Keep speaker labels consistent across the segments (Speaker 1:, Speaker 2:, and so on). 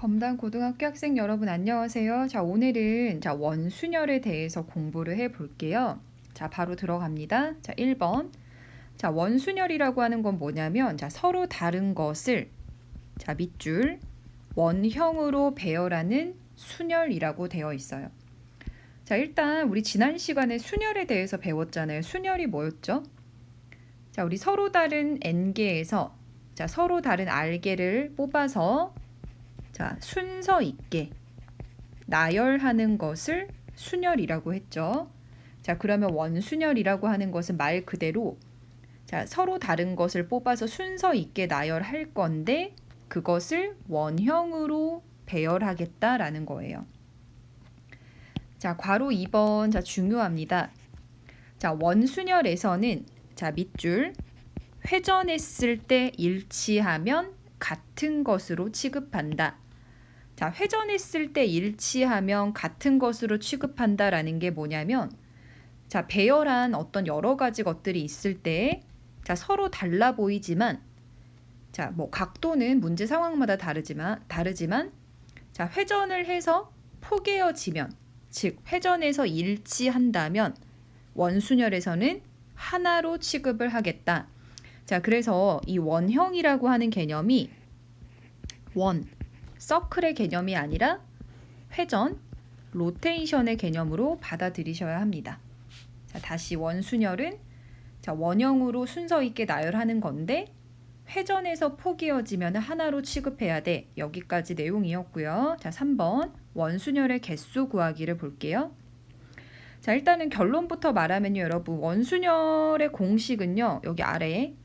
Speaker 1: 검단 고등학교 학생 여러분 안녕하세요. 자, 오늘은 원순열에 대해서 공부를 해 볼게요. 자, 바로 들어갑니다. 자, 1번. 자, 원순열이라고 하는 건 뭐냐면 서로 다른 것을 밑줄 원형으로 배열하는 순열이라고 되어 있어요. 자, 일단 우리 지난 시간에 순열에 대해서 배웠잖아요. 순열이 뭐였죠? 자, 우리 서로 다른 n개에서 서로 다른 r개를 뽑아서 순서 있게 나열하는 것을 순열이라고 했죠. 자, 그러면 원순열이라고 하는 것은 말 그대로 서로 다른 것을 뽑아서 순서 있게 나열할 건데 그것을 원형으로 배열하겠다라는 거예요. 자, 괄호 2번 중요합니다. 자, 원순열에서는 밑줄 회전했을 때 일치하면 같은 것으로 취급한다. 자, 회전했을 때 일치하면 같은 것으로 취급한다라는 게 뭐냐면 배열한 어떤 여러 가지 것들이 있을 때 서로 달라 보이지만 뭐 각도는 문제 상황마다 다르지만 회전을 해서 포개어지면 즉 회전해서 일치한다면 원순열에서는 하나로 취급을 하겠다. 자, 그래서 이 원형이라고 하는 개념이 서클의 개념이 아니라 회전, 로테이션의 개념으로 받아들이셔야 합니다. 자, 다시 원순열은 원형으로 순서 있게 나열하는 건데 회전해서 포개어지면 하나로 취급해야 돼. 여기까지 내용이었고요. 자, 3번 원순열의 개수 구하기를 볼게요. 자, 일단은 결론부터 말하면요, 여러분 원순열의 공식은요, 여기 아래에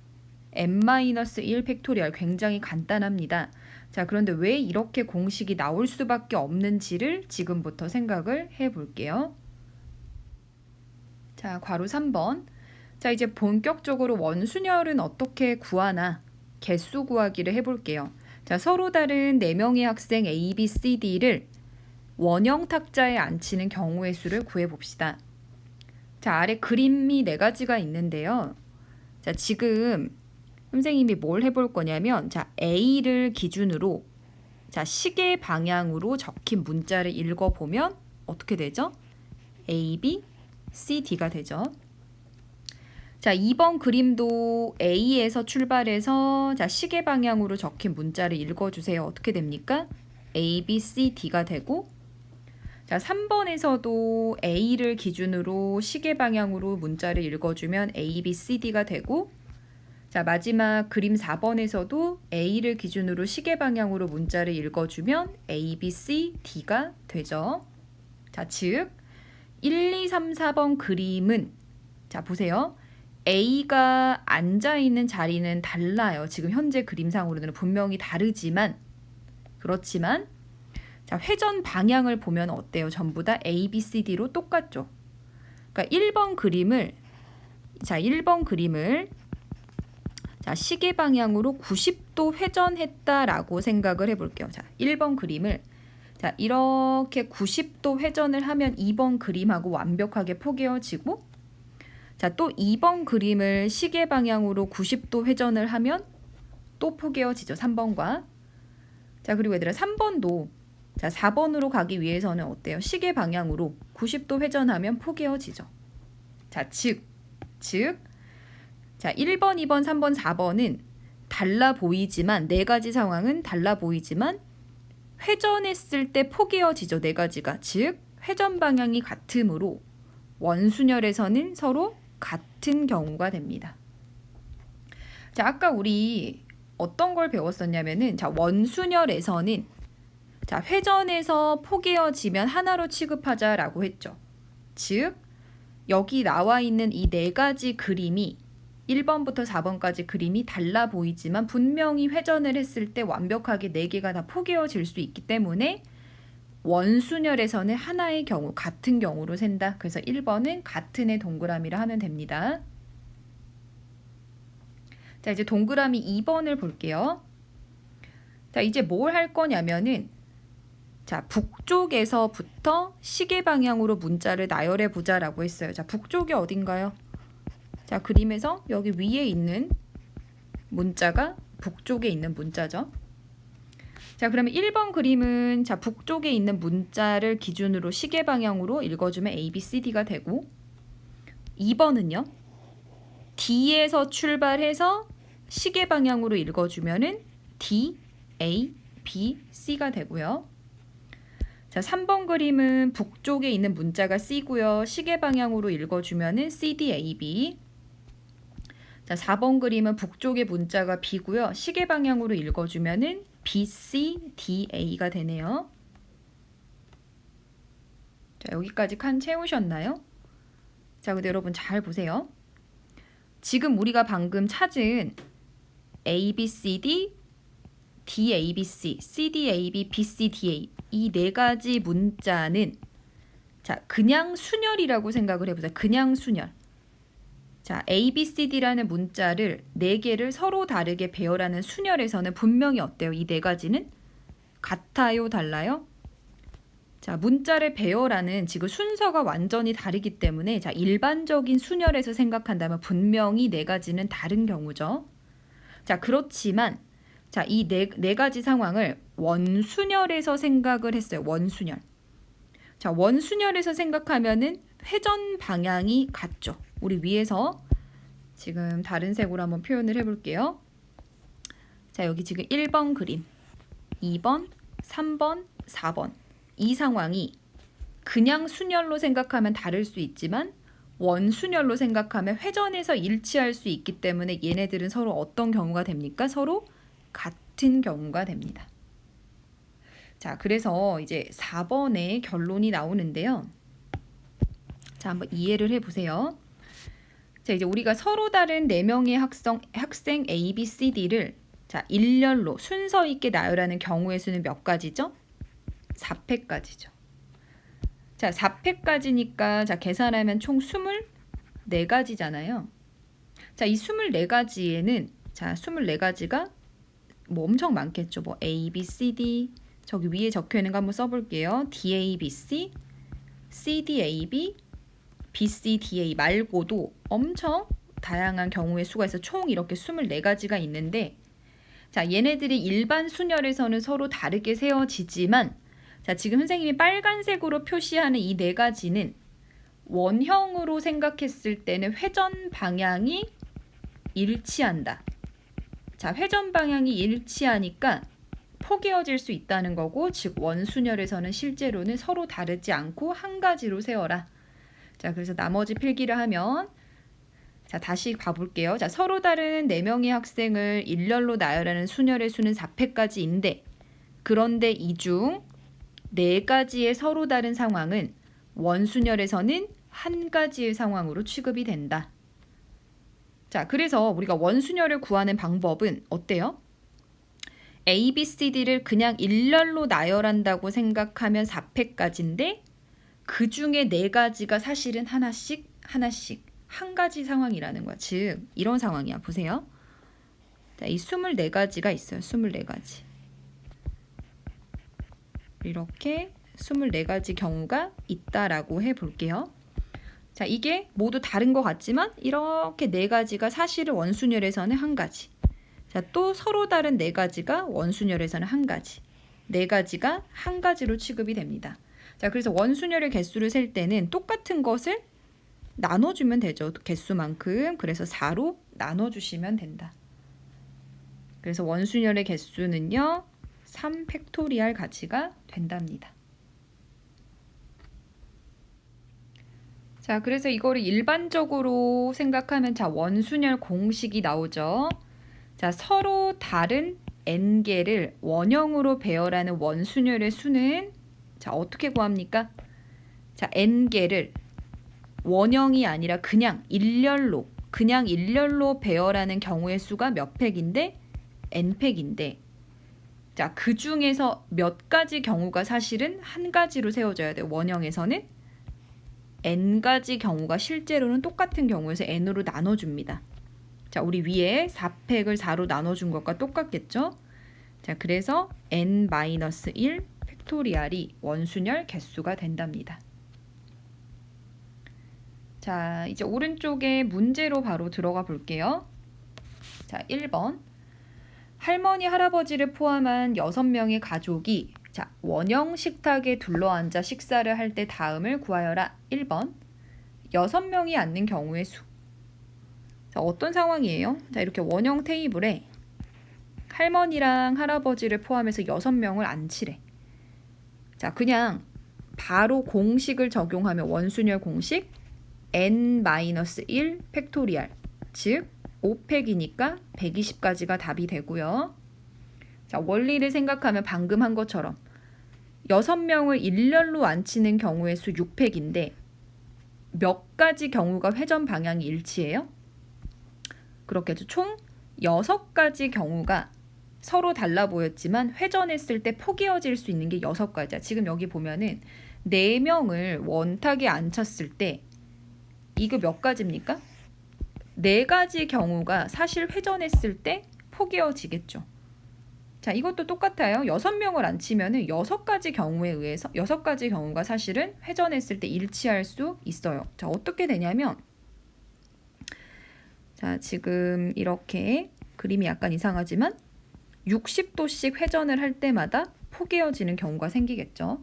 Speaker 1: n-1 팩토리얼 굉장히 간단합니다. 자, 그런데 왜 이렇게 공식이 나올 수밖에 없는지를 지금부터 생각을 해 볼게요. 자, 괄호 3번. 자, 이제 본격적으로 원순열은 어떻게 구하나 개수 구하기를 해 볼게요. 자, 서로 다른 4명의 학생 A, B, C, D를 원형 탁자에 앉히는 경우의 수를 구해 봅시다. 자, 아래 그림이 4가지가 있는데요. 자, 지금 선생님이 뭘 해볼 거냐면 A를 기준으로 시계 방향으로 적힌 문자를 읽어보면 어떻게 되죠? A, B, C, D가 되죠. 자, 2번 그림도 A에서 출발해서 시계 방향으로 적힌 문자를 읽어주세요. 어떻게 됩니까? A, B, C, D가 되고 자, 3번에서도 A를 기준으로 시계 방향으로 문자를 읽어주면 A, B, C, D가 되고 자, 마지막 그림 4번에서도 A를 기준으로 시계 방향으로 문자를 읽어주면 A, B, C, D가 되죠. 자, 즉 1, 2, 3, 4번 그림은 자, 보세요. A가 앉아있는 자리는 달라요. 지금 현재 그림상으로는 분명히 다르지만 그렇지만 자, 회전 방향을 보면 어때요? 전부 다 A, B, C, D로 똑같죠. 그러니까 1번 그림을 시계 방향으로 90도 회전했다라고 생각을 해볼게요. 자, 1번 그림을 이렇게 90도 회전을 하면 2번 그림하고 완벽하게 포개어지고 자, 또 2번 그림을 시계 방향으로 90도 회전을 하면 또 포개어지죠. 3번과. 자, 그리고 얘들아 3번도 4번으로 가기 위해서는 어때요? 시계 방향으로 90도 회전하면 포개어지죠. 자, 즉 1번, 2번, 3번, 4번은 달라 보이지만 4가지 상황은 달라 보이지만 회전했을 때 포개어지죠. 4가지가. 즉 회전 방향이 같으므로 원순열에서는 서로 같은 경우가 됩니다. 자, 아까 우리 어떤 걸 배웠었냐면은 원순열에서는 회전해서 포개어지면 하나로 취급하자라고 했죠. 즉 여기 나와 있는 이 4가지 그림이 1번부터 4번까지 그림이 달라 보이지만 분명히 회전을 했을 때 완벽하게 4개가 다 포개어질 수 있기 때문에 원순열에서는 하나의 경우, 같은 경우로 센다. 그래서 1번은 같은의 동그라미를 하면 됩니다. 자, 이제 동그라미 2번을 볼게요. 자, 이제 뭘 할 거냐면은 북쪽에서부터 시계 방향으로 문자를 나열해 보자라고 했어요. 자, 북쪽이 어딘가요? 자, 그림에서 여기 위에 있는 문자가 북쪽에 있는 문자죠. 자, 그러면 1번 그림은 자, 북쪽에 있는 문자를 기준으로 시계 방향으로 읽어주면 A, B, C, D가 되고 2번은요. D에서 출발해서 시계 방향으로 읽어주면은 D, A, B, C가 되고요. 자, 3번 그림은 북쪽에 있는 문자가 C고요. 시계 방향으로 읽어주면은 C, D, A, B. 자, 4번 그림은 북쪽의 문자가 B고요. 시계 방향으로 읽어주면은 B, C, D, A가 되네요. 자, 여기까지 칸 채우셨나요? 자, 근데 여러분 잘 보세요. 지금 우리가 방금 찾은 A, B, C, D, D, A, B, C, C, D, A, B, B, C, D, A 이 네 가지 문자는 자, 그냥 순열이라고 생각을 해보자. 그냥 순열. 자, A, B, C, D라는 문자를 4개를 서로 다르게 배열하는 순열에서는 분명히 어때요? 이 4가지는 같아요? 달라요? 자, 문자를 배열하는 지금 순서가 완전히 다르기 때문에 자, 일반적인 순열에서 생각한다면 분명히 4가지는 다른 경우죠. 자, 그렇지만 자, 이 네 가지 상황을 원순열에서 생각을 했어요. 원순열. 자, 원순열에서 생각하면은 회전 방향이 같죠. 우리 위에서 지금 다른 색으로 한번 표현을 해볼게요. 자, 여기 지금 1번 그림, 2번, 3번, 4번 이 상황이 그냥 순열로 생각하면 다를 수 있지만 원순열로 생각하면 회전해서 일치할 수 있기 때문에 얘네들은 서로 어떤 경우가 됩니까? 서로 같은 경우가 됩니다. 자, 그래서 이제 4번의 결론이 나오는데요. 자, 한번 이해를 해보세요. 자, 이제 우리가 서로 다른 4명의 학생 A, B, C, D를 자, 일렬로 순서 있게 나열하는 경우의 수는 몇 가지죠? 4패까지죠. 자, 4패까지니까 자, 계산하면 총 24가지잖아요. 자, 이 24가지에는 자, 24가지가 뭐 엄청 많겠죠. 뭐 A, B, C, D 저기 위에 적혀 있는 거 한번 써볼게요. D, A, B, C, C, D, A, B, B, C, D, A 말고도 엄청 다양한 경우의 수가 있어 총 이렇게 24가지가 있는데 자, 얘네들이 일반 순열에서는 서로 다르게 세워지지만 자, 지금 선생님이 빨간색으로 표시하는 이 4가지는 원형으로 생각했을 때는 회전 방향이 일치한다. 자, 회전 방향이 일치하니까 포개어질 수 있다는 거고 즉 원순열에서는 실제로는 서로 다르지 않고 한 가지로 세워라. 자, 그래서 나머지 필기를 하면 자, 다시 봐볼게요. 자, 서로 다른 4명의 학생을 일렬로 나열하는 순열의 수는 4패까지인데 그런데 이 중 4가지의 서로 다른 상황은 원순열에서는 한 가지의 상황으로 취급이 된다. 자, 그래서 우리가 원순열을 구하는 방법은 어때요? A, B, C, D를 그냥 일렬로 나열한다고 생각하면 4패까지인데 그 중에 4가지가 사실은 하나씩 한 가지 상황이라는 거야. 즉 이런 상황이야. 보세요. 자, 이 24가지가 있어요. 24가지. 이렇게 24가지 경우가 있다라고 해볼게요. 자, 이게 모두 다른 것 같지만 이렇게 4가지가 사실은 원순열에서는 한 가지. 자, 또 서로 다른 4가지가 원순열에서는 한 가지. 4가지가 한 가지로 취급이 됩니다. 자, 그래서 원순열의 개수를 셀 때는 똑같은 것을 나눠주면 되죠. 개수만큼. 그래서 4로 나눠주시면 된다. 그래서 원순열의 개수는요. 3팩토리얼 가지가 된답니다. 자, 그래서 이거를 일반적으로 생각하면 자, 원순열 공식이 나오죠. 자, 서로 다른 n개를 원형으로 배열하는 원순열의 수는 자, 어떻게 구합니까? 자, n개를 원형이 아니라 그냥 일렬로 배열하는 경우의 수가 몇 팩인데? n팩인데 자, 그 중에서 몇 가지 경우가 사실은 한 가지로 세워져야 돼요. 원형에서는 n가지 경우가 실제로는 똑같은 경우에서 n으로 나눠줍니다. 자, 우리 위에 4팩을 4로 나눠준 것과 똑같겠죠? 자, 그래서 n-1 팩토리얼이 원순열 개수가 된답니다. 자, 이제 오른쪽에 문제로 바로 들어가 볼게요. 자, 1번. 할머니, 할아버지를 포함한 6명의 가족이 자, 원형 식탁에 둘러앉아 식사를 할 때 다음을 구하여라. 1번 6명이 앉는 경우의 수. 자, 어떤 상황이에요? 자, 이렇게 원형 테이블에 할머니랑 할아버지를 포함해서 6명을 앉히래. 자, 그냥 바로 공식을 적용하면 원순열 공식 n-1 팩토리얼 즉 5팩이니까 120까지가 답이 되고요. 자, 원리를 생각하면 방금 한 것처럼 6명을 일렬로 앉히는 경우의 수 6팩인데 몇 가지 경우가 회전 방향이 일치해요? 그렇겠죠. 총 6가지 경우가 서로 달라 보였지만 회전했을 때 포개어질 수 있는 게 6가지야. 지금 여기 보면은 4명을 원탁에 앉혔을 때 이거 몇 가지입니까? 4가지 경우가 사실 회전했을 때 포개어지겠죠. 자, 이것도 똑같아요. 6명을 앉히면은 6가지 경우에 의해서 6가지 경우가 사실은 회전했을 때 일치할 수 있어요. 자, 어떻게 되냐면 자, 지금 이렇게 그림이 약간 이상하지만 60도씩 회전을 할 때마다 포개어지는 경우가 생기겠죠.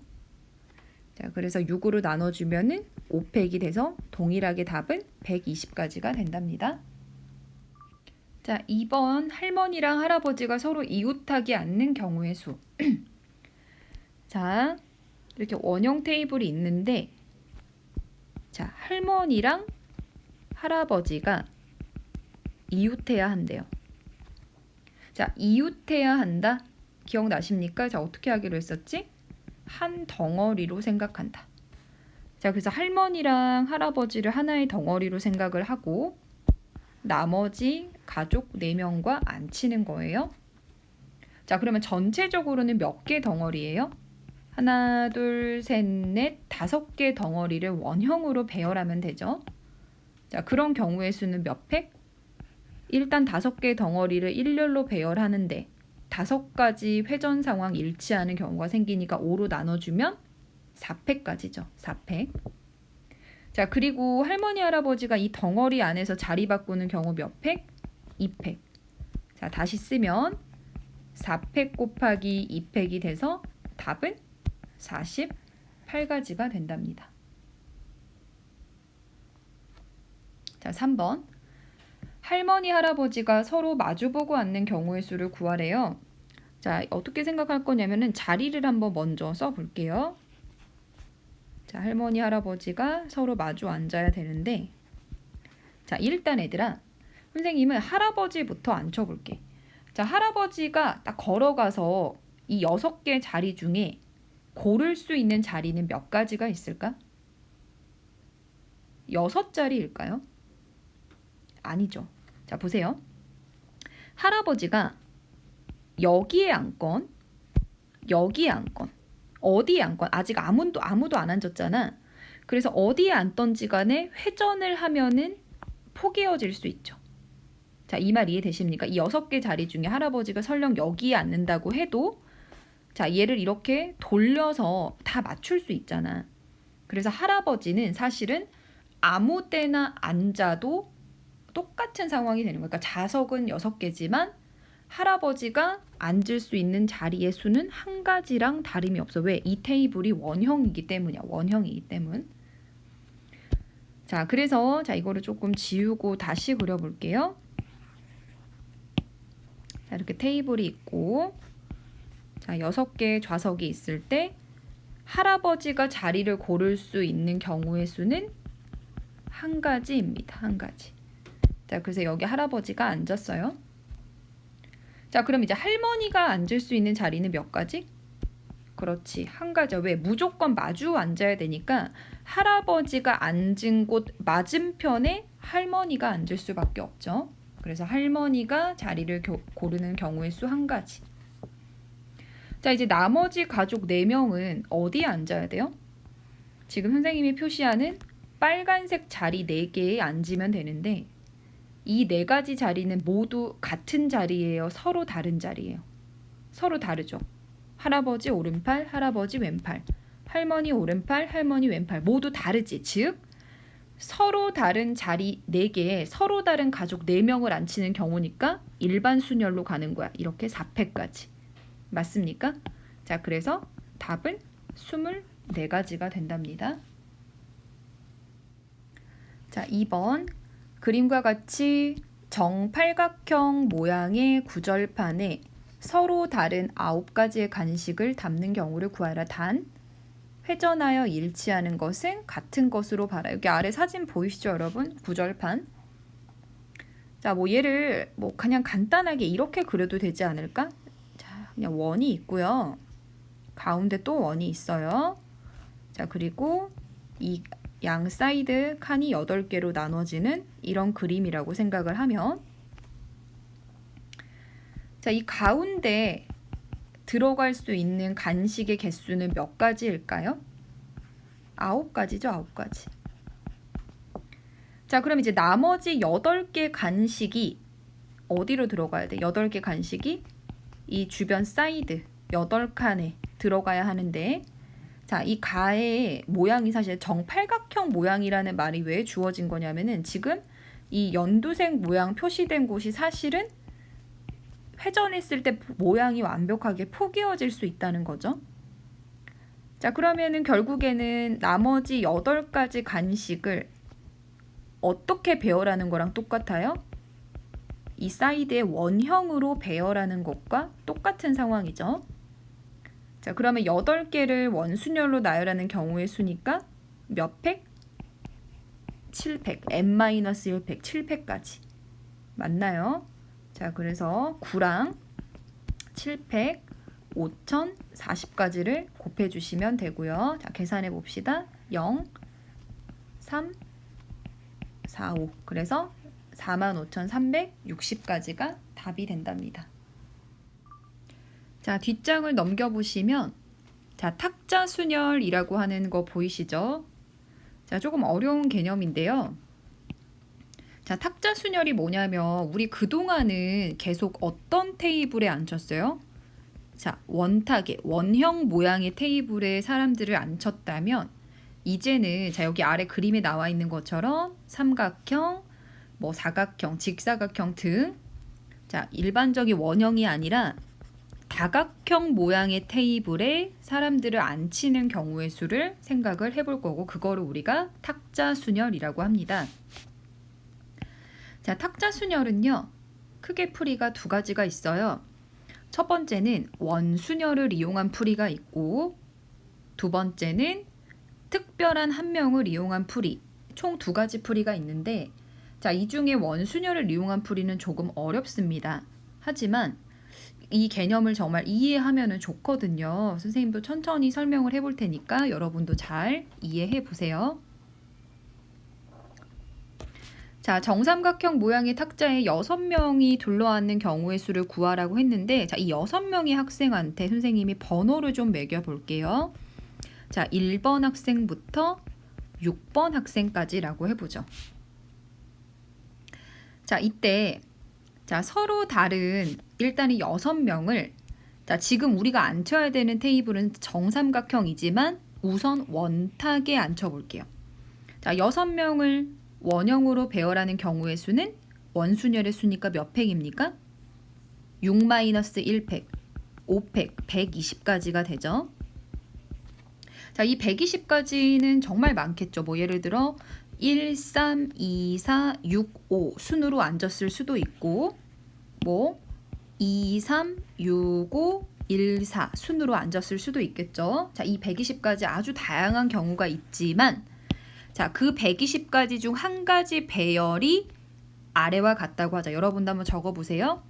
Speaker 1: 자, 그래서 6으로 나눠주면은 5팩이 돼서 동일하게 답은 120까지가 된답니다. 자, 2번 할머니랑 할아버지가 서로 이웃하게 앉는 경우의 수. 자, 이렇게 원형 테이블이 있는데 자, 할머니랑 할아버지가 이웃해야 한대요. 자, 이웃해야 한다. 기억나십니까? 자, 어떻게 하기로 했었지? 한 덩어리로 생각한다. 자, 그래서 할머니랑 할아버지를 하나의 덩어리로 생각을 하고 나머지 가족 4명과 앉히는 거예요. 자, 그러면 전체적으로는 몇 개 덩어리예요? 하나, 둘, 셋, 넷, 5개 덩어리를 원형으로 배열하면 되죠. 자, 그런 경우의 수는 몇 팩? 일단 5개 덩어리를 일렬로 배열하는데 5가지 회전 상황 일치하는 경우가 생기니까 5로 나눠주면 4팩까지죠. 4팩. 자, 그리고 할머니, 할아버지가 이 덩어리 안에서 자리 바꾸는 경우 몇 팩? 2팩. 자, 다시 쓰면 4팩 곱하기 2팩이 돼서 답은 48가지가 된답니다. 자, 3번. 할머니, 할아버지가 서로 마주보고 앉는 경우의 수를 구하래요. 자, 어떻게 생각할 거냐면은 자리를 한번 먼저 써볼게요. 자, 할머니, 할아버지가 서로 마주 앉아야 되는데 자, 일단 얘들아, 선생님은 할아버지부터 앉혀볼게. 자, 할아버지가 딱 걸어가서 이 6개 자리 중에 고를 수 있는 자리는 몇 가지가 있을까? 6자리일까요? 아니죠. 자, 보세요. 할아버지가 여기에 앉건 여기에 앉건 어디에 앉건 아직 아무도 안 앉았잖아. 그래서 어디에 앉던지 간에 회전을 하면은 포개어질 수 있죠. 자, 이 말 이해되십니까? 이 6개 자리 중에 할아버지가 설령 여기에 앉는다고 해도 자, 얘를 이렇게 돌려서 다 맞출 수 있잖아. 그래서 할아버지는 사실은 아무 때나 앉아도 똑같은 상황이 되는 거예요. 그러니까 좌석은 6개지만 할아버지가 앉을 수 있는 자리의 수는 한 가지랑 다름이 없어. 왜? 이 테이블이 원형이기 때문이야. 원형이기 때문. 자, 그래서 자, 이거를 조금 지우고 다시 그려볼게요. 자, 이렇게 테이블이 있고 자, 6개의 좌석이 있을 때 할아버지가 자리를 고를 수 있는 경우의 수는 한 가지입니다. 한 가지. 자, 그래서 여기 할아버지가 앉았어요. 자, 그럼 이제 할머니가 앉을 수 있는 자리는 몇 가지? 그렇지, 한 가지야. 왜? 무조건 마주 앉아야 되니까 할아버지가 앉은 곳 맞은편에 할머니가 앉을 수밖에 없죠. 그래서 할머니가 자리를 고르는 경우의 수 한 가지. 자, 이제 나머지 가족 4명은 어디에 앉아야 돼요? 지금 선생님이 표시하는 빨간색 자리 4개에 앉으면 되는데 이 4가지 자리는 모두 같은 자리예요? 서로 다른 자리예요? 서로 다르죠. 할아버지 오른팔, 할아버지 왼팔, 할머니 오른팔, 할머니 왼팔 모두 다르지. 즉 서로 다른 자리 4개에 서로 다른 가족 4명을 앉히는 경우니까 일반 순열로 가는 거야. 이렇게 4패까지. 맞습니까? 자, 그래서 답은 24가지가 된답니다. 자, 2번. 그림과 같이 정팔각형 모양의 구절판에 서로 다른 9가지의 간식을 담는 경우를 구하라. 단 회전하여 일치하는 것은 같은 것으로 봐라. 여기 아래 사진 보이시죠, 여러분? 구절판. 자, 뭐 얘를 뭐 그냥 간단하게 이렇게 그려도 되지 않을까? 자, 그냥 원이 있고요. 가운데 또 원이 있어요. 자, 그리고 이 양 사이드 칸이 8개로 나눠지는 이런 그림이라고 생각을 하면, 자, 이 가운데 들어갈 수 있는 간식의 개수는 몇 가지일까요? 9가지죠, 9가지. 자, 그럼 이제 나머지 8개 간식이 어디로 들어가야 돼? 8개 간식이 이 주변 사이드 8칸에 들어가야 하는데, 자, 이 가의 모양이 사실 정팔각형 모양이라는 말이 왜 주어진 거냐면은 지금 이 연두색 모양 표시된 곳이 사실은 회전했을 때 모양이 완벽하게 포개어질 수 있다는 거죠. 자, 그러면은 결국에는 나머지 8가지 간식을 어떻게 배열하는 거랑 똑같아요? 이 사이드의 원형으로 배열하는 것과 똑같은 상황이죠. 자, 그러면 8개를 원순열로 나열하는 경우의 수니까 몇 팩? 7팩, n-1팩, 7팩까지. 맞나요? 자, 그래서 9랑 7팩, 5040까지를 곱해주시면 되고요. 자, 계산해 봅시다. 0, 3, 4, 5. 그래서 45,360까지가 답이 된답니다. 자, 뒷장을 넘겨보시면, 자, 탁자순열이라고 하는 거 보이시죠? 자, 조금 어려운 개념인데요. 자, 탁자순열이 뭐냐면 우리 그동안은 계속 어떤 테이블에 앉혔어요? 자, 원탁의 원형 모양의 테이블에 사람들을 앉혔다면 이제는 자, 여기 아래 그림에 나와 있는 것처럼 삼각형, 뭐 사각형, 직사각형 등, 자, 일반적인 원형이 아니라 다각형 모양의 테이블에 사람들을 앉히는 경우의 수를 생각을 해볼 거고, 그거를 우리가 탁자순열이라고 합니다. 자, 탁자순열은요, 크게 풀이가 2가지가 있어요. 첫 번째는 원순열을 이용한 풀이가 있고, 두 번째는 특별한 한 명을 이용한 풀이, 총 2가지 풀이가 있는데, 자, 이 중에 원순열을 이용한 풀이는 조금 어렵습니다. 하지만 이 개념을 정말 이해하면 좋거든요. 선생님도 천천히 설명을 해볼 테니까 여러분도 잘 이해해 보세요. 자, 정삼각형 모양의 탁자에 6명이 둘러앉는 경우의 수를 구하라고 했는데, 자, 이 6명의 학생한테 선생님이 번호를 좀 매겨 볼게요. 자, 1번 학생부터 6번 학생까지라고 해보죠. 자, 이때 자, 서로 다른 일단 이 6명을, 자, 지금 우리가 앉혀야 되는 테이블은 정삼각형이지만 우선 원탁에 앉혀볼게요. 자, 6명을 원형으로 배열하는 경우의 수는 원순열의 수니까 몇 팩입니까? 6-1팩, 5팩, 120까지가 되죠. 자, 이 120까지는 정말 많겠죠. 뭐 예를 들어 1, 3, 2, 4, 6, 5 순으로 앉았을 수도 있고, 뭐 2, 3, 6, 5, 1, 4 순으로 앉았을 수도 있겠죠. 자, 이 120까지 아주 다양한 경우가 있지만, 자, 그 120가지 중 한 가지 배열이 아래와 같다고 하자. 여러분도 한번 적어보세요.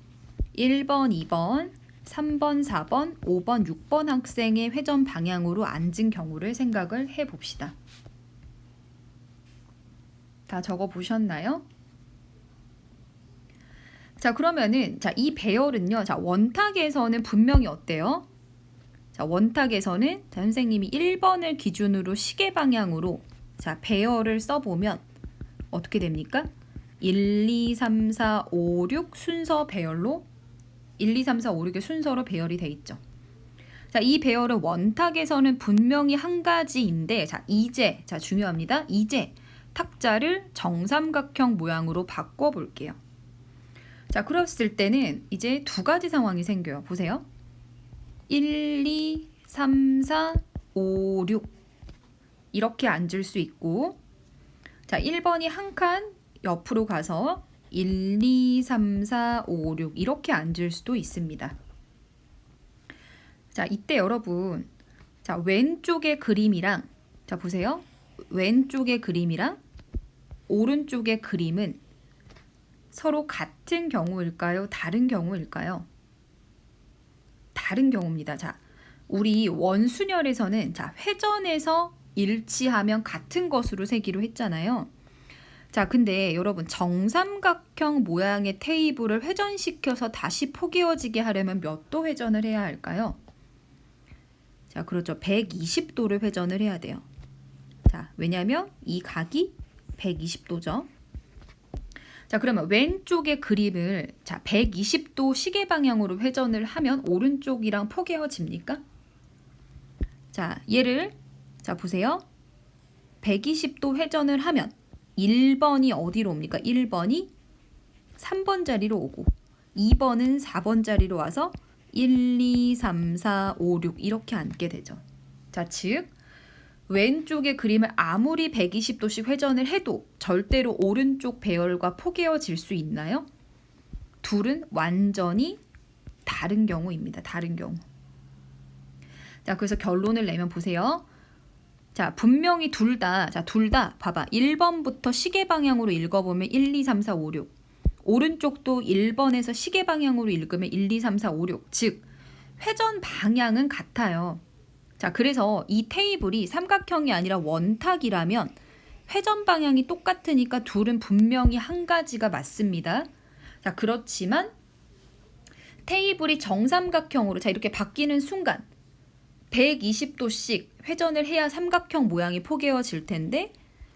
Speaker 1: 1번, 2번, 3번, 4번, 5번, 6번 학생의 회전 방향으로 앉은 경우를 생각을 해봅시다. 다 적어보셨나요? 자, 그러면은 자, 이 배열은요. 자, 원탁에서는 분명히 어때요? 자, 원탁에서는 자, 선생님이 1번을 기준으로 시계 방향으로 자, 배열을 써보면 어떻게 됩니까? 1, 2, 3, 4, 5, 6 순서 배열로 1, 2, 3, 4, 5, 6의 순서로 배열이 돼 있죠. 자, 이 배열은 원탁에서는 분명히 한 가지인데, 자, 이제 자, 중요합니다. 이제 탁자를 정삼각형 모양으로 바꿔볼게요. 자, 그랬을 때는 이제 두 가지 상황이 생겨요. 보세요. 1, 2, 3, 4, 5, 6 이렇게 앉을 수 있고, 자, 1번이 한 칸 옆으로 가서 1, 2, 3, 4, 5, 6 이렇게 앉을 수도 있습니다. 자, 이때 여러분, 자, 왼쪽의 그림이랑, 자, 보세요. 왼쪽의 그림이랑 오른쪽의 그림은 서로 같은 경우일까요? 다른 경우일까요? 다른 경우입니다. 자, 우리 원순열에서는 자, 회전해서 일치하면 같은 것으로 세기로 했잖아요. 자, 근데 여러분 정삼각형 모양의 테이블을 회전시켜서 다시 포개어지게 하려면 몇 도 회전을 해야 할까요? 자, 그렇죠. 120도를 회전을 해야 돼요. 자, 왜냐하면 이 각이 120도죠. 자, 그러면 왼쪽의 그림을 자, 120도 시계 방향으로 회전을 하면 오른쪽이랑 포개어집니까? 자, 얘를 자, 보세요. 120도 회전을 하면 1번이 어디로 옵니까? 1번이 3번 자리로 오고 2번은 4번 자리로 와서 1, 2, 3, 4, 5, 6 이렇게 앉게 되죠. 자, 즉 왼쪽의 그림을 아무리 120도씩 회전을 해도 절대로 오른쪽 배열과 포개어질 수 있나요? 둘은 완전히 다른 경우입니다. 다른 경우. 자, 그래서 결론을 내면 보세요. 자, 분명히 둘 다 봐봐. 1번부터 시계 방향으로 읽어보면 1, 2, 3, 4, 5, 6. 오른쪽도 1번에서 시계 방향으로 읽으면 1, 2, 3, 4, 5, 6. 즉, 회전 방향은 같아요. 자, 그래서 이 테이블이 삼각형이 아니라 원탁이라면 회전 방향이 똑같으니까 둘은 분명히 한 가지가 맞습니다. 자, 그렇지만 테이블이 정삼각형으로 자, 이렇게 바뀌는 순간 120도씩 회전을 해야 삼각형 모양이 포개어질 텐데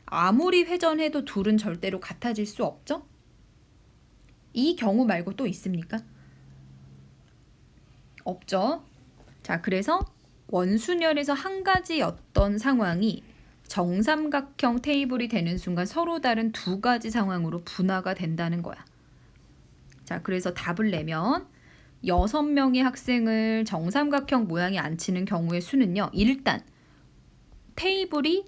Speaker 1: 아무리 회전해도 둘은 절대로 같아질 수 없죠? 이 경우 말고 또 있습니까? 없죠. 자, 그래서 원순열에서 한 가지였던 상황이 정삼각형 테이블이 되는 순간 서로 다른 두 가지 상황으로 분화가 된다는 거야. 자, 그래서 답을 내면 6명의 학생을 정삼각형 모양에 앉히는 경우의 수는요. 일단 테이블이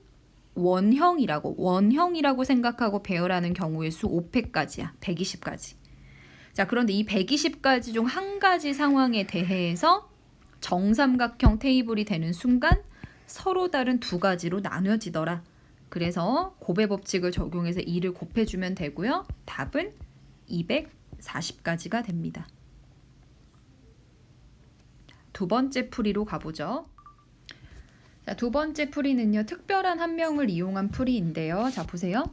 Speaker 1: 원형이라고 생각하고 배열하는 경우의 수 5패까지야. 120까지. 자, 그런데 이 120가지 중 한 가지 상황에 대해서 정삼각형 테이블이 되는 순간 서로 다른 두 가지로 나뉘어지더라. 그래서 곱의 법칙을 적용해서 2를 곱해주면 되고요. 답은 240가지가 됩니다. 두 번째 풀이로 가보죠. 자, 두 번째 풀이는요. 특별한 한 명을 이용한 풀이인데요. 자, 보세요.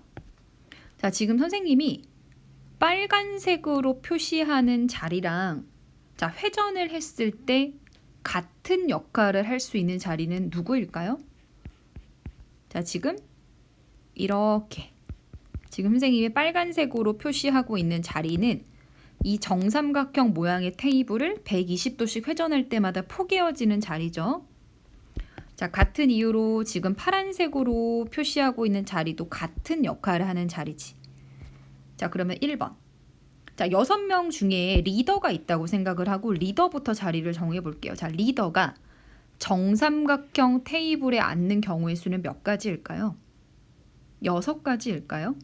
Speaker 1: 자, 지금 선생님이 빨간색으로 표시하는 자리랑 자, 회전을 했을 때 같은 역할을 할 수 있는 자리는 누구일까요? 자, 지금 이렇게 지금 선생님이 빨간색으로 표시하고 있는 자리는 이 정삼각형 모양의 테이블을 120도씩 회전할 때마다 포개어지는 자리죠. 자, 같은 이유로 지금 파란색으로 표시하고 있는 자리도 같은 역할을 하는 자리지. 자, 그러면 1번. 자, 6명 중에 리더가 있다고 생각을 하고 리더부터 자리를 정해 볼게요. 자, 리더가 정삼각형 테이블에 앉는 경우의 수는 몇 가지일까요? 6가지일까요?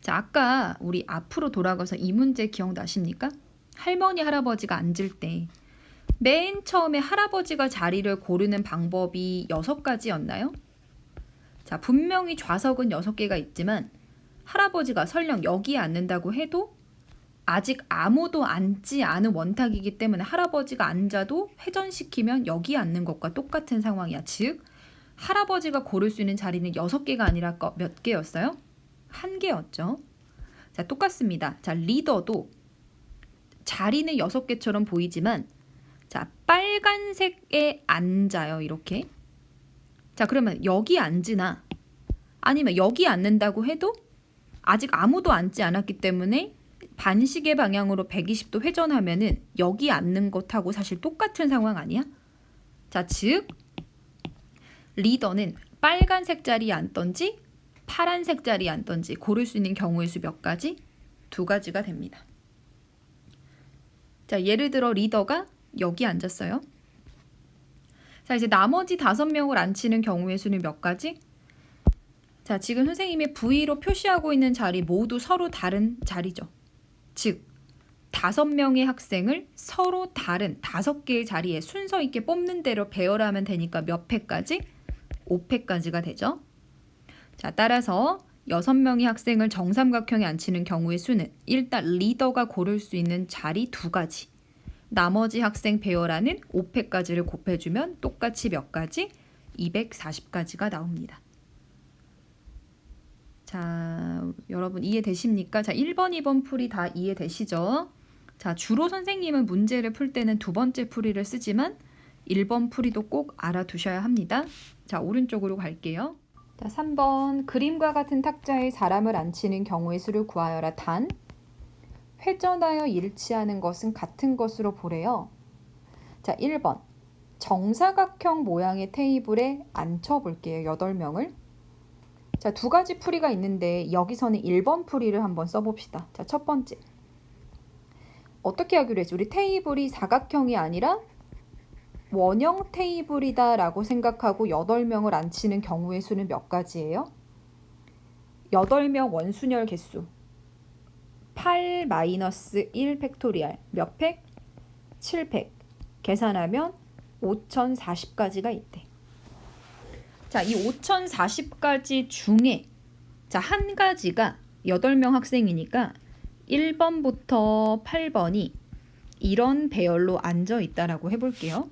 Speaker 1: 자, 아까 우리 앞으로 돌아가서 이 문제 기억나십니까? 할머니, 할아버지가 앉을 때 맨 처음에 할아버지가 자리를 고르는 방법이 6가지였나요? 자, 분명히 좌석은 6개가 있지만 할아버지가 설령 여기에 앉는다고 해도 아직 아무도 앉지 않은 원탁이기 때문에 할아버지가 앉아도 회전시키면 여기에 앉는 것과 똑같은 상황이야. 즉, 할아버지가 고를 수 있는 자리는 6개가 아니라 몇 개였어요? 1개였죠. 자, 똑같습니다. 자, 리더도 자리는 6개처럼 보이지만 자, 빨간색에 앉아요. 이렇게. 자, 그러면 여기 앉으나 아니면 여기 앉는다고 해도 아직 아무도 앉지 않았기 때문에 반시계 방향으로 120도 회전하면은 여기 앉는 것하고 사실 똑같은 상황 아니야? 자, 즉 리더는 빨간색 자리에 앉던지 파란색 자리에 앉던지 고를 수 있는 경우의 수 몇 가지? 2가지가 됩니다. 자, 예를 들어 리더가 여기 앉았어요. 자, 이제 나머지 5명을 앉히는 경우의 수는 몇 가지? 자, 지금 선생님이 V로 표시하고 있는 자리 모두 서로 다른 자리죠. 즉, 5명의 학생을 서로 다른 5개의 자리에 순서 있게 뽑는 대로 배열하면 되니까 몇 패까지? 5패까지가 되죠. 자, 따라서 6명의 학생을 정삼각형에 앉히는 경우의 수는 일단 리더가 고를 수 있는 자리 2가지, 나머지 학생 배열하는 5패까지를 곱해주면 똑같이 몇 가지? 240가지가 나옵니다. 자, 여러분 이해되십니까? 자, 1번, 2번 풀이 다 이해되시죠? 자, 주로 선생님은 문제를 풀 때는 2번째 풀이를 쓰지만 1번 풀이도 꼭 알아두셔야 합니다. 자, 오른쪽으로 갈게요. 자, 3번 그림과 같은 탁자에 사람을 앉히는 경우의 수를 구하여라. 단 회전하여 일치하는 것은 같은 것으로 보래요. 자, 1번 정사각형 모양의 테이블에 앉혀볼게요. 8명을. 자, 2가지 풀이가 있는데 여기서는 1번 풀이를 한번 써봅시다. 자, 첫 번째. 어떻게 하기로 했지? 우리 테이블이 사각형이 아니라 원형 테이블이다 라고 생각하고 8명을 앉히는 경우의 수는 몇 가지예요? 8명 원순열 개수 8-1 팩토리알 몇 팩? 7팩. 계산하면 5040가지가 있대. 자, 이 5040가지 중에 자, 한 가지가 8명 학생이니까 1번부터 8번이 이런 배열로 앉아 있다라고 해볼게요.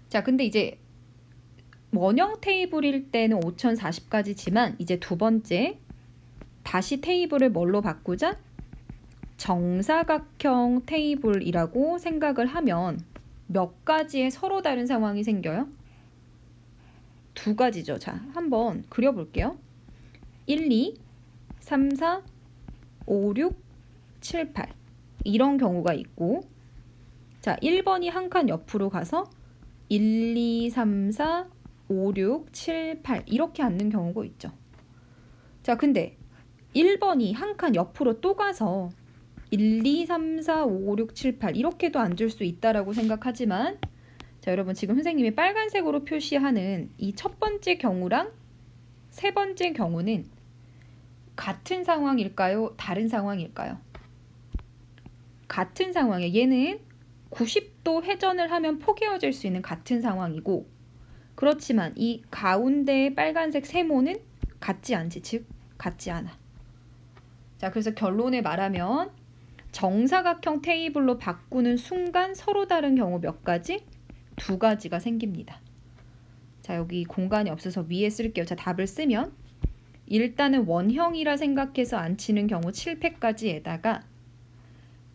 Speaker 1: 자, 근데 이제 원형 테이블일 때는 5040가지지만 이제 2번째 다시 테이블을 뭘로 바꾸자? 정사각형 테이블이라고 생각을 하면 몇 가지의 서로 다른 상황이 생겨요? 2가지죠. 자, 한번 그려볼게요. 1, 2, 3, 4, 5, 6, 7, 8 이런 경우가 있고, 자, 1번이 한 칸 옆으로 가서 1, 2, 3, 4, 5, 6, 7, 8 이렇게 앉는 경우가 있죠. 자, 근데 1번이 한 칸 옆으로 또 가서 1, 2, 3, 4, 5, 6, 7, 8 이렇게도 앉을 수 있다라고 생각하지만, 자, 여러분 지금 선생님이 빨간색으로 표시하는 이 첫 번째 경우랑 세 번째 경우는 같은 상황일까요? 다른 상황일까요? 같은 상황이에요. 얘는 90도 회전을 하면 포개어질 수 있는 같은 상황이고, 그렇지만 이 가운데 빨간색 세모는 같지 않지, 즉 같지 않아. 자, 그래서 결론을 말하면 정사각형 테이블로 바꾸는 순간 서로 다른 경우 몇 가지? 2가지가 생깁니다. 자, 여기 공간이 없어서 위에 쓸게요. 자, 답을 쓰면 일단은 원형이라 생각해서 앉히는 경우 7팩까지에다가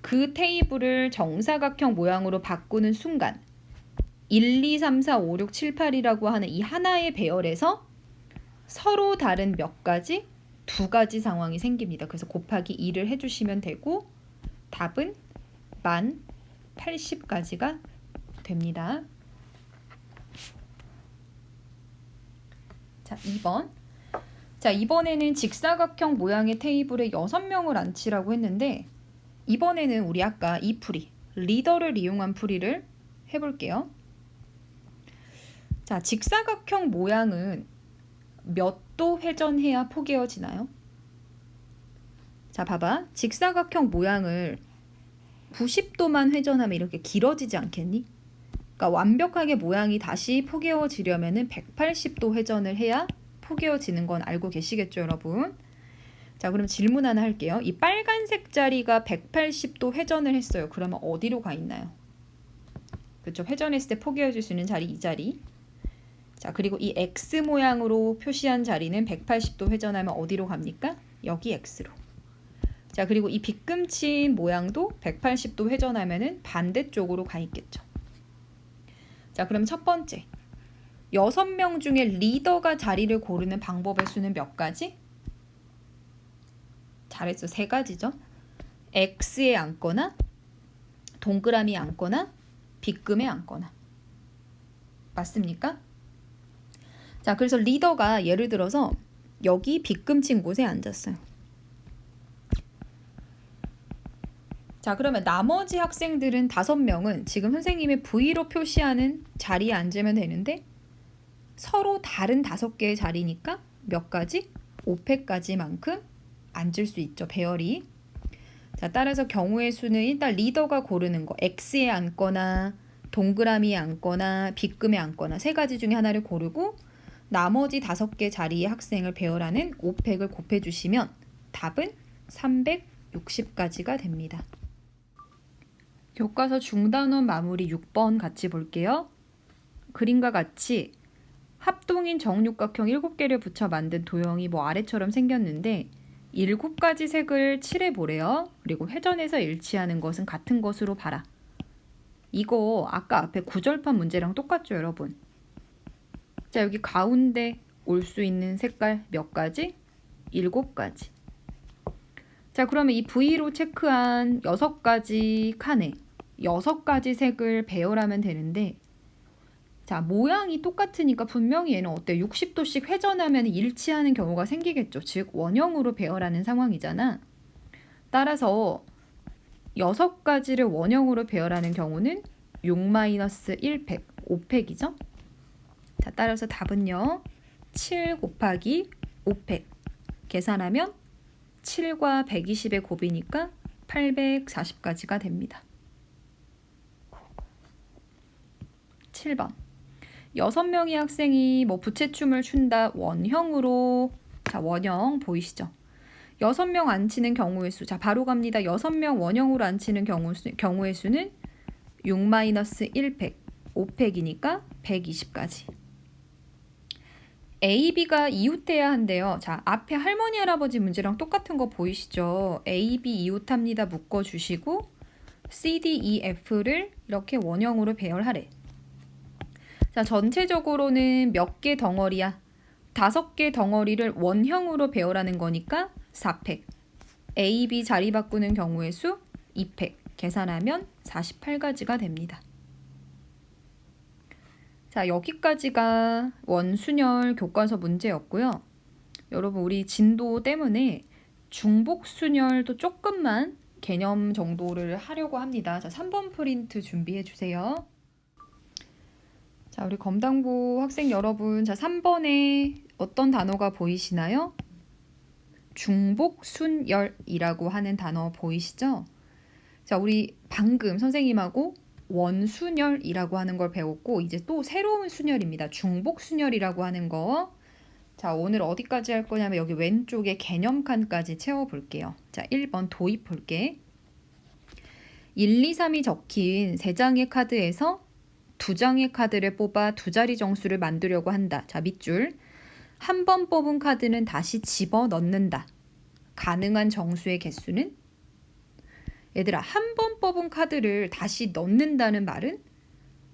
Speaker 1: 그 테이블을 정사각형 모양으로 바꾸는 순간 1, 2, 3, 4, 5, 6, 7, 8이라고 하는 이 하나의 배열에서 서로 다른 몇 가지? 2가지 상황이 생깁니다. 그래서 곱하기 2를 해주시면 되고 답은 1080가지가 됩니다. 자, 2번. 자, 이번에는 직사각형 모양의 테이블에 6명을 앉히라고 했는데, 이번에는 우리 아까 이 풀이, 리더를 이용한 풀이를 해볼게요. 자, 직사각형 모양은 몇 도 회전해야 포개어지나요? 자, 봐봐. 직사각형 모양을 90도만 회전하면 이렇게 길어지지 않겠니? 그러니까 완벽하게 모양이 다시 포개어지려면 180도 회전을 해야 포개어지는 건 알고 계시겠죠, 여러분? 자, 그럼 질문 하나 할게요. 이 빨간색 자리가 180도 회전을 했어요. 그러면 어디로 가 있나요? 그렇죠. 회전했을 때 포개어질 수 있는 자리, 이 자리. 자, 그리고 이 X 모양으로 표시한 자리는 180도 회전하면 어디로 갑니까? 여기 X로. 자, 그리고 이 빗금치 모양도 180도 회전하면은 반대쪽으로 가 있겠죠. 자, 그럼 첫 번째. 6명 중에 리더가 자리를 고르는 방법의 수는 몇 가지? 잘했어. 3가지죠. X에 앉거나, 동그라미에 앉거나, 빗금에 앉거나. 맞습니까? 자, 그래서 리더가 예를 들어서 여기 빗금 친 곳에 앉았어요. 자, 그러면 나머지 학생들은 5명은 지금 선생님의 V로 표시하는 자리에 앉으면 되는데 서로 다른 5개의 자리니까 몇 가지? 5팩까지만큼 앉을 수 있죠, 배열이. 자, 따라서 경우의 수는 일단 리더가 고르는 거, X에 앉거나 동그라미에 앉거나 빗금에 앉거나 3가지 중에 하나를 고르고 나머지 5개 자리의 학생을 배열하는 5팩을 곱해주시면 답은 360가지가 됩니다. 교과서 중단원 마무리 6번 같이 볼게요. 그림과 같이 합동인 정육각형 7개를 붙여 만든 도형이 아래처럼 생겼는데 7가지 색을 칠해보래요. 그리고 회전해서 일치하는 것은 같은 것으로 봐라. 이거 아까 앞에 구절판 문제랑 똑같죠, 여러분? 자, 여기 가운데 올 수 있는 색깔 몇 가지? 7가지. 자, 그러면 이 V로 체크한 6가지 칸에 6가지 색을 배열하면 되는데, 자, 모양이 똑같으니까 분명히 얘는 어때요? 60도씩 회전하면 일치하는 경우가 생기겠죠. 즉 원형으로 배열하는 상황이잖아. 따라서 6가지를 원형으로 배열하는 경우는 6-1팩, 5팩이죠. 자, 따라서 답은요. 7 곱하기 5팩. 계산하면 7과 120의 곱이니까 840가지가 됩니다. 7번. 6명의 학생이 부채춤을 춘다 원형으로. 자, 원형 보이시죠? 6명 앉히는 경우의 수. 자, 바로 갑니다. 6명 원형으로 앉히는 경우의 수는 6-1팩, 5팩이니까 120가지. A, B가 이웃해야 한대요. 자, 앞에 할머니, 할아버지 문제랑 똑같은 거 보이시죠? A, B 이웃합니다. 묶어주시고 C, D, E, F를 이렇게 원형으로 배열하래. 자, 전체적으로는 몇 개 덩어리야? 5개 덩어리를 원형으로 배열하는 거니까 4팩. A, B 자리 바꾸는 경우의 수 2팩. 계산하면 48가지가 됩니다. 자, 여기까지가 원순열 교과서 문제였고요. 여러분, 우리 진도 때문에 중복순열도 조금만 개념 정도를 하려고 합니다. 자, 3번 프린트 준비해 주세요. 자, 우리 검당부 학생 여러분, 자, 3번에 어떤 단어가 보이시나요? 중복순열이라고 하는 단어 보이시죠? 자, 우리 방금 선생님하고 원순열이라고 하는 걸 배웠고 이제 또 새로운 순열입니다. 중복순열이라고 하는 거. 자, 오늘 어디까지 할 거냐면 여기 왼쪽에 개념 칸까지 채워볼게요. 자, 1번 도입 볼게. 1, 2, 3이 적힌 3장의 카드에서 2장의 카드를 뽑아 2자리 정수를 만들려고 한다. 자, 밑줄. 한 번 뽑은 카드는 다시 집어넣는다. 가능한 정수의 개수는? 얘들아, 한 번 뽑은 카드를 다시 넣는다는 말은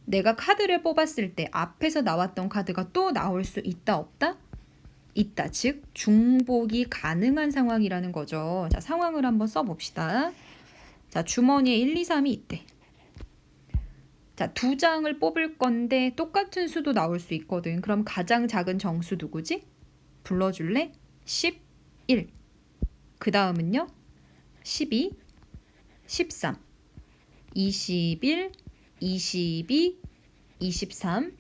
Speaker 1: 내가 카드를 뽑았을 때 앞에서 나왔던 카드가 또 나올 수 있다, 없다? 있다. 즉 중복이 가능한 상황이라는 거죠. 자, 상황을 한번 써봅시다. 자, 주머니에 1, 2, 3이 있대. 자, 2장을 뽑을 건데 똑같은 수도 나올 수 있거든. 그럼 가장 작은 정수 누구지? 불러줄래? 11. 그 다음은요? 12, 13, 21, 22, 23,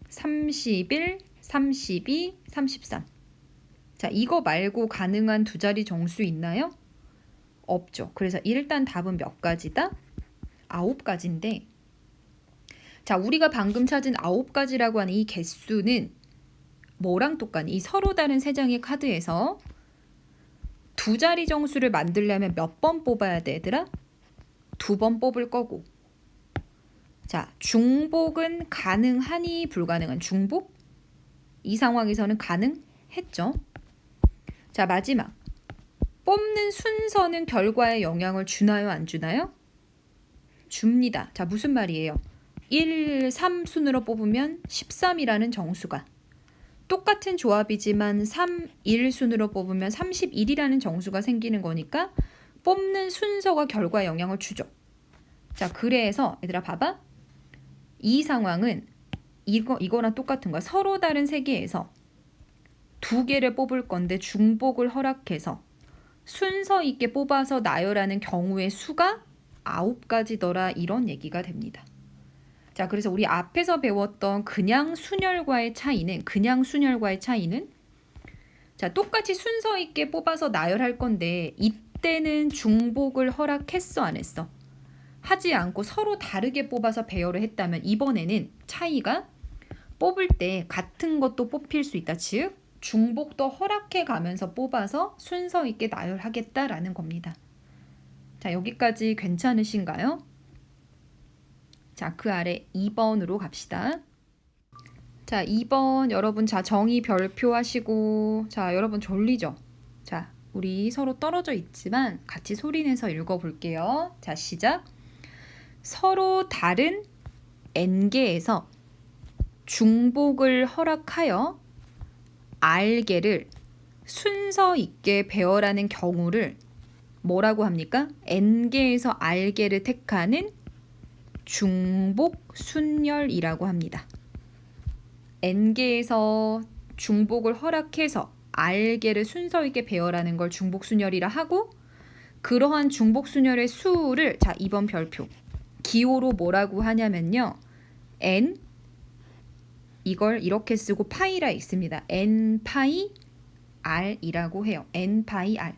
Speaker 1: 31, 32, 33. 자, 이거 말고 가능한 2자리 정수 있나요? 없죠. 그래서 일단 답은 몇 가지다? 9가지인데, 자, 우리가 방금 찾은 9가지라고 하는 이 개수는 뭐랑 똑같니? 이 서로 다른 3장의 카드에서 2자리 정수를 만들려면 몇 번 뽑아야 돼, 얘들아? 2번 뽑을 거고. 자, 중복은 가능하니 불가능한 중복? 이 상황에서는 가능했죠. 자, 마지막. 뽑는 순서는 결과에 영향을 주나요, 안 주나요? 줍니다. 자, 무슨 말이에요? 1, 3 순으로 뽑으면 13이라는 정수가, 똑같은 조합이지만 3, 1 순으로 뽑으면 31이라는 정수가 생기는 거니까 뽑는 순서가 결과에 영향을 주죠. 자, 그래서 얘들아 봐봐. 이 상황은 이거랑 똑같은 거야. 서로 다른 세계에서 두 개를 뽑을 건데 중복을 허락해서 순서 있게 뽑아서 나열하는 경우의 수가 9가지더라 이런 얘기가 됩니다. 자, 그래서 우리 앞에서 배웠던 그냥 순열과의 차이는 자, 똑같이 순서 있게 뽑아서 나열할 건데 이때는 중복을 허락했어 안 했어? 하지 않고 서로 다르게 뽑아서 배열을 했다면 이번에는 차이가 뽑을 때 같은 것도 뽑힐 수 있다. 즉 중복도 허락해 가면서 뽑아서 순서 있게 나열하겠다라는 겁니다. 자, 여기까지 괜찮으신가요? 자, 그 아래 2번으로 갑시다. 자, 2번 여러분 자 정의 별표 하시고 자, 여러분 졸리죠? 자, 우리 서로 떨어져 있지만 같이 소리내서 읽어볼게요. 자, 시작. 서로 다른 n개에서 중복을 허락하여 r개를 순서 있게 배열하는 경우를 뭐라고 합니까? n개에서 r개를 택하는 중복 순열이라고 합니다. n개에서 중복을 허락해서 r개를 순서 있게 배열하는 걸 중복 순열이라 하고 그러한 중복 순열의 수를 자 2번 별표 기호로 뭐라고 하냐면요. n 이걸 이렇게 쓰고 파이라 있습니다. n 파이 r이라고 해요. n 파이 r.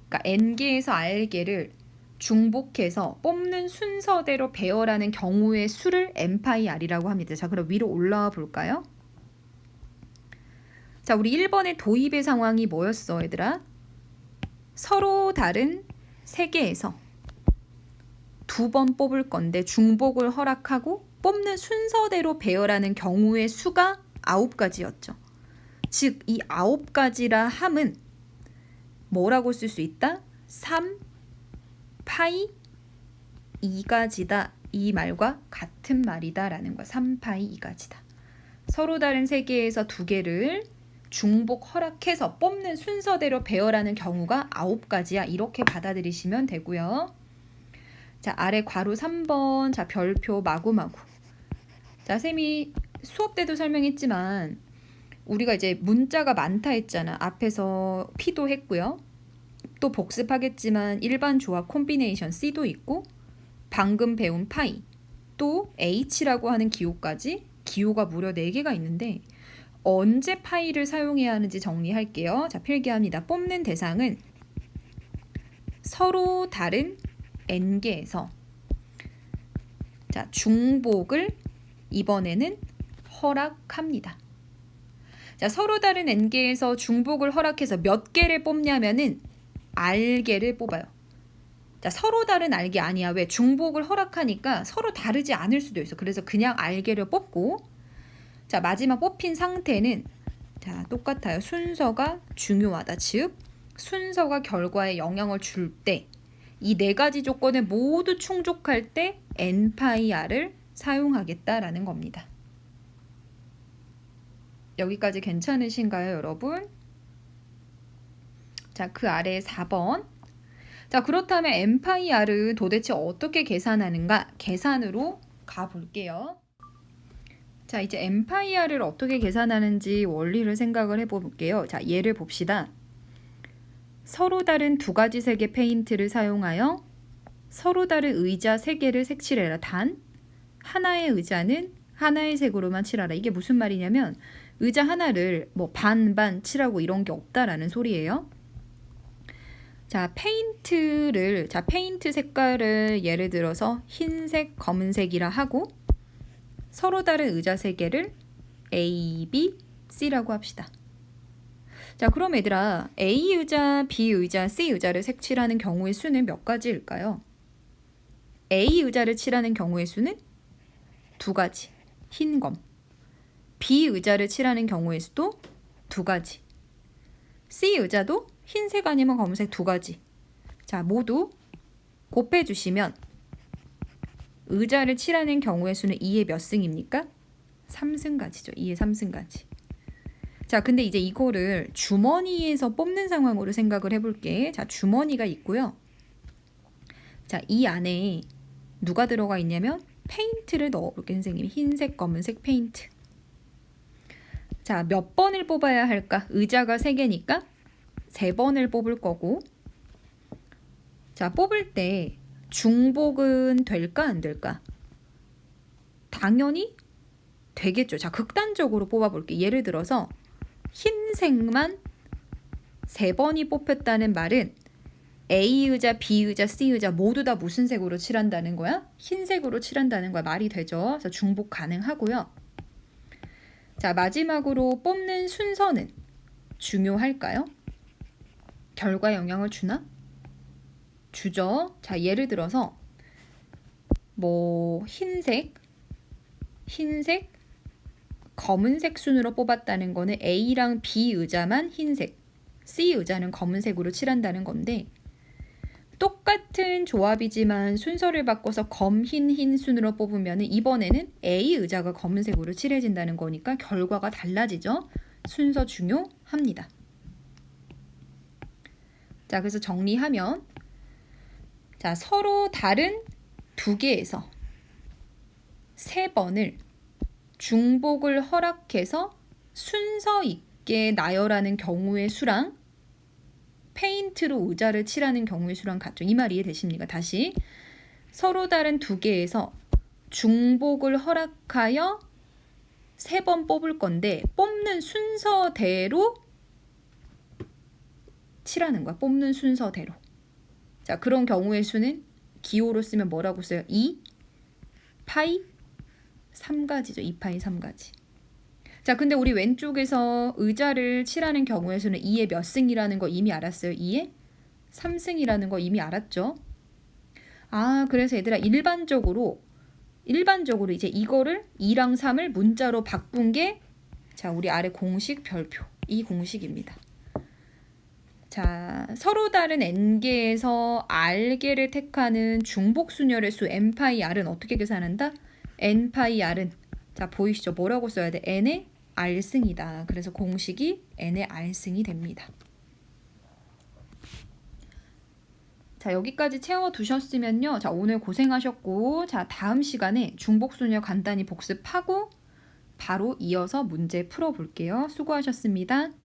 Speaker 1: 그러니까 n개에서 r개를 중복해서 뽑는 순서대로 배열하는 경우의 수를 n 파이 r이라고 합니다. 자, 그럼 위로 올라와 볼까요? 자, 우리 1번의 도입의 상황이 뭐였어, 얘들아? 서로 다른 세 개에서 두 번 뽑을 건데 중복을 허락하고 뽑는 순서대로 배열하는 경우의 수가 9가지였죠. 즉, 이 9가지라 함은 뭐라고 쓸 수 있다? 3 파이 2가지다. 이 말과 같은 말이다라는 거야. 3 파이 2가지다. 서로 다른 세 개에서 두 개를 중복 허락해서 뽑는 순서대로 배열하는 경우가 9가지야. 이렇게 받아들이시면 되고요. 자, 아래 괄호 3번. 자, 별표 마구마구. 자, 쌤이 수업 때도 설명했지만 우리가 이제 문자가 많다 했잖아. 앞에서 P도 했고요. 또 복습하겠지만 일반 조합 콤비네이션 C도 있고 방금 배운 파이 또 H라고 하는 기호까지 기호가 무려 4개가 있는데 언제 파이를 사용해야 하는지 정리할게요. 자, 필기합니다. 뽑는 대상은 서로 다른 n개에서 자, 중복을 이번에는 허락합니다. 자, 서로 다른 n개에서 중복을 허락해서 몇 개를 뽑냐면은 r개를 뽑아요. 자, 서로 다른 r개 아니야. 왜? 중복을 허락하니까 서로 다르지 않을 수도 있어. 그래서 그냥 r개를 뽑고 자, 마지막 뽑힌 상태는 자, 똑같아요. 순서가 중요하다. 즉, 순서가 결과에 영향을 줄 때 이 4가지 조건을 모두 충족할 때 n파이 r을 사용하겠다라는 겁니다. 여기까지 괜찮으신가요, 여러분? 자, 그 아래 4번. 자, 그렇다면 n파이 r은 도대체 어떻게 계산하는가? 계산으로 가볼게요. 자, 이제 n파이 r을 어떻게 계산하는지 원리를 생각을 해볼게요. 자, 예를 봅시다. 서로 다른 2가지 색의 페인트를 사용하여 서로 다른 의자 3개를 색칠해라. 단 하나의 의자는 하나의 색으로만 칠하라. 이게 무슨 말이냐면 의자 하나를 뭐 반반 칠하고 이런 게 없다라는 소리예요. 자, 페인트 색깔을 예를 들어서 흰색, 검은색이라 하고 서로 다른 의자 3개를 A, B, C라고 합시다. 자, 그럼 얘들아 A 의자, B 의자, C 의자를 색칠하는 경우의 수는 몇 가지일까요? A 의자를 칠하는 경우의 수는 2가지, 흰검. B 의자를 칠하는 경우의 수도 2가지. C 의자도 흰색 아니면 검은색 2가지. 자, 모두 곱해주시면 의자를 칠하는 경우의 수는 2의 몇 승입니까? 3승가지죠. 2의 3승가지. 자, 근데 이제 이거를 주머니에서 뽑는 상황으로 생각을 해볼게. 자, 주머니가 있고요. 자, 이 안에 누가 들어가 있냐면 페인트를 넣어볼게요. 선생님이 흰색, 검은색 페인트. 자, 몇 번을 뽑아야 할까? 의자가 3개니까 3번을 뽑을 거고. 자, 뽑을 때 중복은 될까 안 될까? 당연히 되겠죠. 자, 극단적으로 뽑아볼게. 예를 들어서 흰색만 3번이 뽑혔다는 말은 A 의자, B 의자, C 의자 모두 다 무슨 색으로 칠한다는 거야? 흰색으로 칠한다는 거야. 말이 되죠. 그래서 중복 가능하고요. 자, 마지막으로 뽑는 순서는 중요할까요? 결과에 영향을 주나? 주죠. 자, 예를 들어서 흰색, 검은색 순으로 뽑았다는 거는 A랑 B 의자만 흰색, C 의자는 검은색으로 칠한다는 건데 똑같은 조합이지만 순서를 바꿔서 흰 순으로 뽑으면 이번에는 A 의자가 검은색으로 칠해진다는 거니까 결과가 달라지죠. 순서 중요합니다. 자, 그래서 정리하면 자, 서로 다른 2개에서 3번을 중복을 허락해서 순서 있게 나열하는 경우의 수랑 페인트로 의자를 칠하는 경우의 수랑 같죠. 이 말 이해되십니까? 다시 서로 다른 2개에서 중복을 허락하여 3번 뽑을 건데 뽑는 순서대로 칠하는 거야. 뽑는 순서대로. 자, 그런 경우의 수는 기호로 쓰면 뭐라고 써요? 2, 파이, 3가지죠. 2파이 3가지. 자, 근데 우리 왼쪽에서 의자를 칠하는 경우의 수는 2의 몇 승이라는 거 이미 알았어요? 2의 3승이라는 거 이미 알았죠? 아, 그래서 얘들아 일반적으로 이제 이거를 2랑 3을 문자로 바꾼 게 자, 우리 아래 공식 별표. 이 공식입니다. 자, 서로 다른 n개에서 r개를 택하는 중복 순열의 수 n파이 r은 어떻게 계산한다? n파이 r은 자, 보이시죠? 뭐라고 써야 돼? n의 r승이다. 그래서 공식이 n의 r승이 됩니다. 자, 여기까지 채워두셨으면요. 자, 오늘 고생하셨고, 자, 다음 시간에 중복순열 간단히 복습하고 바로 이어서 문제 풀어볼게요. 수고하셨습니다.